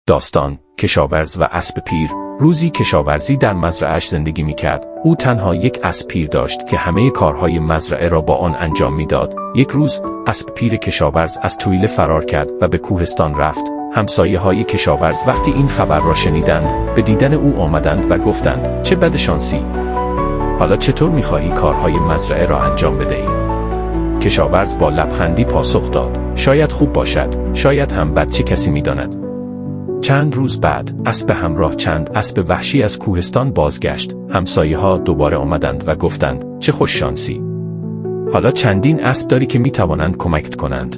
داستان، کشاورز و اسب پیر. روزی کشاورزی در مزرعه‌اش زندگی می‌کرد. او تنها یک اسب پیر داشت که همه کارهای مزرعه را با آن انجام می‌داد. یک روز، اسب پیر کشاورز از تویله فرار کرد و به کوهستان رفت. همسایه‌های کشاورز وقتی این خبر را شنیدند، به دیدن او آمدند و گفتند: چه بد شانسی! حالا چطور می‌خواهی کارهای مزرعه را انجام بدهی؟ کشاورز با لبخندی پاسخ داد: شاید خوب باشد، شاید هم بد، چه کسی می‌داند. چند روز بعد، اسب همراه چند اسب وحشی از کوهستان بازگشت. همسایه‌ها دوباره آمدند و گفتند: چه خوش شانسی! حالا چندین اسب داری که می‌توانند کمکت کنند.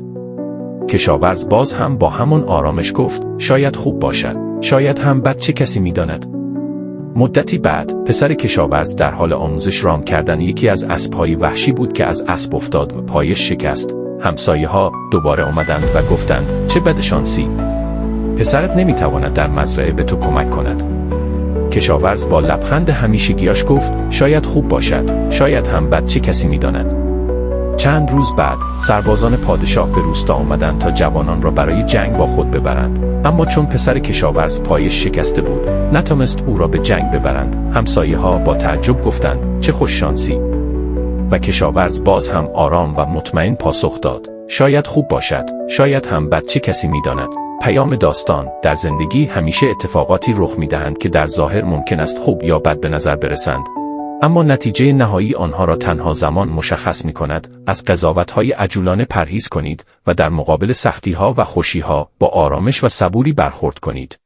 کشاورز باز هم با همان آرامش گفت: شاید خوب باشد، شاید هم بد، چه کسی می‌داند. مدتی بعد، پسر کشاورز در حال آموزش رام کردن یکی از اسب‌های وحشی بود که از اسب افتاد و پایش شکست. همسایه‌ها دوباره آمدند و گفتند: چه بد شانسی! پسرت نمیتواند در مزرعه به تو کمک کند. کشاورز با لبخند همیشگیاش گفت: شاید خوب باشد، شاید هم بد، چه کسی میداند. چند روز بعد، سربازان پادشاه به روستا آمدند تا جوانان را برای جنگ با خود ببرند. اما چون پسر کشاورز پایش شکسته بود، نتوانست او را به جنگ ببرند. همسایه‌ها با تعجب گفتند: چه خوش شانسی! و کشاورز باز هم آرام و مطمئن پاسخ داد: شاید خوب باشد، شاید هم بد، چه کسی میداند. پیام داستان: در زندگی همیشه اتفاقاتی رخ می‌دهند که در ظاهر ممکن است خوب یا بد به نظر برسند، اما نتیجه نهایی آنها را تنها زمان مشخص می‌کند. از قضاوت‌های عجولانه پرهیز کنید و در مقابل سختی‌ها و خوشی‌ها با آرامش و صبوری برخورد کنید.